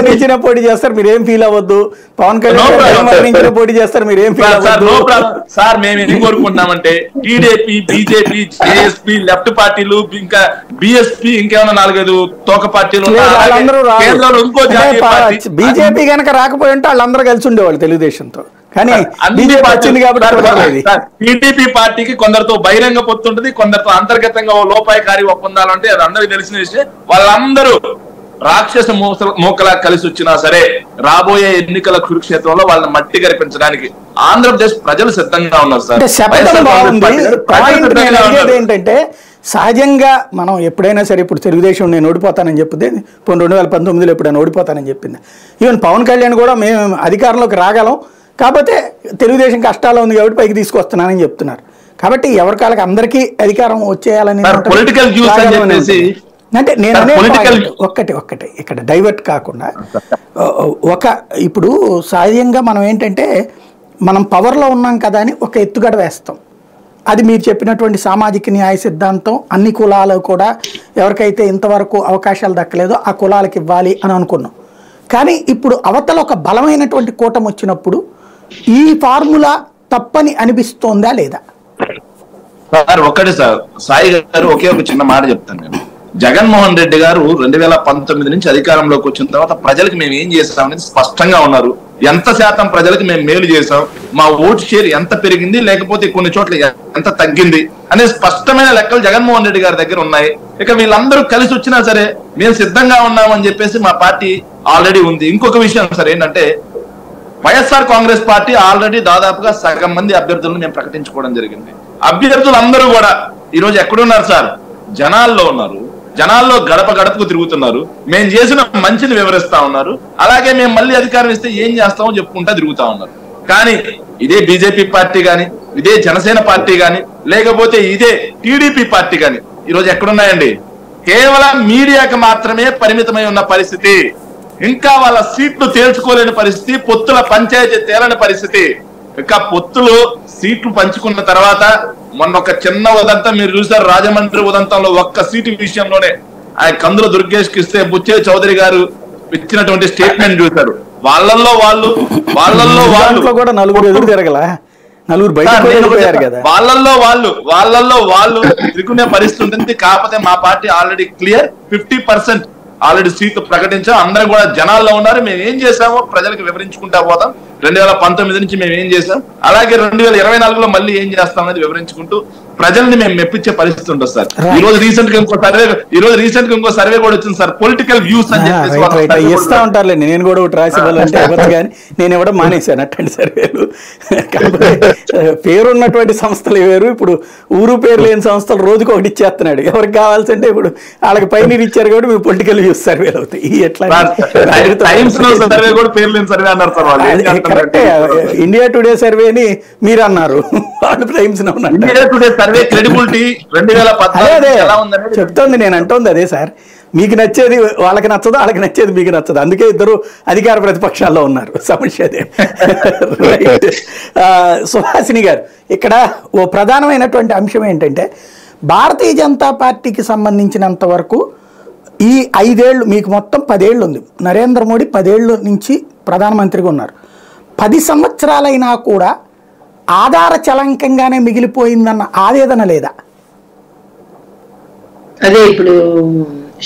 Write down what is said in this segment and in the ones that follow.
నుంచినే పోటీ చేస్తారు, మీరేం ఫీల్ అవ్వద్దు. పవన్ కళ్యాణ్ నుంచినే పోటీ చేస్తారు, మీరేం ఫీల్ అవ్వద్దు. సార్ మేము ఏం కోరుకుంటున్నామంటే టీడీపీ, బీజేపీ, జేఎస్పీ, లెఫ్ట్ పార్టీలు, ఇంకా బిఎస్పీ, ఇంకేమైనా 4-5 తోక పార్టీలు, ఇంకో బీజేపీ కనుక రాకపోయి ఉంటే వాళ్ళందరూ కలిసి ఉండేవాళ్ళు తెలుగుదేశంతో. కానీ బీజేపీ వచ్చింది కాబట్టి టీడీపీ పార్టీకి కొందరితో బహిరంగ పొత్తుంటది, కొందరితో అంతర్గతంగా లోపాయకారి ఒప్పందాలు అంటే అది అందరికి తెలిసిన విషయం. వాళ్ళందరూ రాక్షస మూకలా కలిసి వచ్చినా సరే రాబోయే ఎన్నికల కురుక్షేత్రంలో వాళ్ళని మట్టి గరిపించడానికి ఆంధ్రప్రదేశ్ ప్రజలు సిద్ధంగా ఉన్నారు సార్. ఏంటంటే సహజంగా మనం ఎప్పుడైనా సరే, ఇప్పుడు తెలుగుదేశం నేను ఓడిపోతానని చెప్పింది, 2019లో ఎప్పుడైనా ఓడిపోతానని చెప్పింది. ఈవెన్ పవన్ కళ్యాణ్ కూడా మేము అధికారంలోకి రాగలం, కాకపోతే తెలుగుదేశం కష్టాలు ఉంది కాబట్టి పైకి తీసుకొస్తున్నానని చెప్తున్నారు. కాబట్టి ఎవరికాళ్ళకి అందరికీ అధికారం వచ్చేయాలని అంటే నేను ఒక్కటే ఇక్కడ డైవర్ట్ కాకుండా ఇప్పుడు సహజంగా మనం ఏంటంటే మనం పవర్లో ఉన్నాం కదా అని ఒక ఎత్తుగడ వేస్తాం. అది మీరు చెప్పినటువంటి సామాజిక న్యాయ సిద్ధాంతం అన్ని కులాలు కూడా ఎవరికైతే ఇంతవరకు అవకాశాలు దక్కలేదో ఆ కులాలకు ఇవ్వాలి అని అనుకున్నాం. కానీ ఇప్పుడు అవతల ఒక బలమైనటువంటి కూటమి వచ్చినప్పుడు ఈ ఫార్ములా తప్పని అనిపిస్తోందా లేదా? సార్ ఒకటి సార్, సాయి గారు ఒకే ఒక చిన్న మాట చెప్తాను నేను. జగన్మోహన్ రెడ్డి గారు 2019 నుంచి అధికారంలోకి వచ్చిన తర్వాత ప్రజలకు మేము ఏం చేస్తామనేది స్పష్టంగా ఉన్నారు. ఎంత శాతం ప్రజలకు మేము మేలు చేసాం, మా ఓటు షేర్ ఎంత పెరిగింది, లేకపోతే కొన్ని చోట్ల ఎంత తగ్గింది అనే స్పష్టమైన లెక్కలు జగన్మోహన్ రెడ్డి గారి దగ్గర ఉన్నాయి. ఇక వీళ్ళందరూ కలిసి వచ్చినా సరే మేము సిద్ధంగా ఉన్నామని చెప్పేసి మా పార్టీ ఆల్రెడీ ఉంది. ఇంకొక విషయం సార్ ఏంటంటే వైఎస్ఆర్ కాంగ్రెస్ పార్టీ ఆల్రెడీ దాదాపుగా సగం మంది అభ్యర్థులను మేము ప్రకటించుకోవడం జరిగింది. అభ్యర్థులందరూ కూడా ఈరోజు ఎక్కడున్నారు సార్? జనాల్లో ఉన్నారు. జనాల్లో గడప గడపకు తిరుగుతున్నారు. మేము చేసిన మంచిని వివరిస్తా ఉన్నారు. అలాగే మేము మళ్ళీ అధికారం ఇస్తే ఏం చేస్తామో చెప్పుకుంటా తిరుగుతా ఉన్నారు. కానీ ఇదే బీజేపీ పార్టీ కానీ, ఇదే జనసేన పార్టీ కానీ, లేకపోతే ఇదే టీడీపీ పార్టీ కానీ ఈరోజు ఎక్కడున్నాయండి? కేవలం మీడియాకి మాత్రమే పరిమితమై ఉన్న పరిస్థితి. ఇంకా వాళ్ళ సీట్లు తేల్చుకోలేని పరిస్థితి, పొత్తుల పంచాయతీ తేలని పరిస్థితి. ఇంకా పొత్తులు సీట్లు పంచుకున్న తర్వాత మొన్న ఒక చిన్న ఉదంతం మీరు చూసారు, రాజమండ్రి ఉదంతంలో ఒక్క సీటు విషయంలోనే ఆయన కందుల దుర్గేష్ కి ఇస్తే బుచ్చే చౌదరి గారు ఇచ్చినటువంటి స్టేట్మెంట్ చూశారు. వాళ్ళల్లో వాళ్ళు కూడా నలుగురు ఎదురు తిరగల, నలుగురు బయట వాళ్ళల్లో వాళ్ళు తిరుగునే పరిస్థితి ఉంటుంది. కాకపోతే మా పార్టీ ఆల్రెడీ క్లియర్ 50% ఆల్రెడీ సీట్లు ప్రకటించాం. అందరం కూడా జనాల్లో ఉన్నారు. మేము ఏం చేసామో ప్రజలకు వివరించుకుంటా పోతాం. 2019 నుంచి మేము ఏం చేసాం, అలాగే 2024లో మళ్ళీ ఏం చేస్తాం అనేది వివరించుకుంటూ ప్రజల్ని మేము మెప్పించే పరిస్థితి ఉంటుంది సార్. ఈ రోజు రీసెంట్ గా ఇంకో సర్వే కూడా వచ్చింది సార్, పొలిటికల్ వ్యూస్ అని చెప్పేసి ఇస్తా ఉంటారులే. నేను కూడా ఒకటి రాసి ఇవ్వాలంటే ఎవరు కానీ నేను ఇవ్వడం మానేశాను అట్లాంటి సర్వేలు. పేరున్నటువంటి సంస్థలు వేరు, ఇప్పుడు ఊరు పేరు లేని సంస్థలు రోజుకు ఒకటి ఇచ్చేస్తున్నాడు. ఎవరికి కావాల్సి అంటే ఇప్పుడు వాళ్ళకి పైన ఇచ్చారు కాబట్టి మేము పొలిటికల్ వ్యూస్ సర్వేలు అవుతాయి. ఎట్లా కరెక్టే. ఇండియా టుడే సర్వేని మీరు అన్నారు, వాళ్ళు టైమ్స్ చెప్తోంది. నేను అంటోంది అదే సార్, మీకు నచ్చేది వాళ్ళకి నచ్చదు, వాళ్ళకి నచ్చేది మీకు నచ్చదు. అందుకే ఇద్దరు అధికార ప్రతిపక్షాల్లో ఉన్నారు. సమస్య అదే. రైట్. సుహాసిని గారు, ఇక్కడ ఓ ప్రధానమైనటువంటి అంశం ఏంటంటే భారతీయ జనతా పార్టీకి సంబంధించినంత వరకు ఈ 5 ఏళ్ళు, మీకు మొత్తం 10 ఏళ్ళు ఉంది. నరేంద్ర మోడీ 10 ఏళ్ళ నుంచి ప్రధానమంత్రిగా ఉన్నారు. 10 సంవత్సరాలైనా కూడా ఆధార చలంకంగానే మిగిలిపోయిందన్న ఆవేదన లేదా? అదే ఇప్పుడు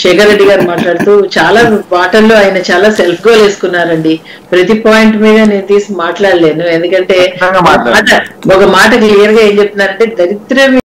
శేఖర్ రెడ్డి గారు మాట్లాడుతూ చాలా మాటల్లో ఆయన చాలా సెల్ఫ్ గోల్ వేసుకున్నారండి. ప్రతి పాయింట్ మీద నేను తీసి మాట్లాడలేను, ఎందుకంటే ఒక మాట క్లియర్ గా ఏం చెప్తున్నారంటే దరిద్రం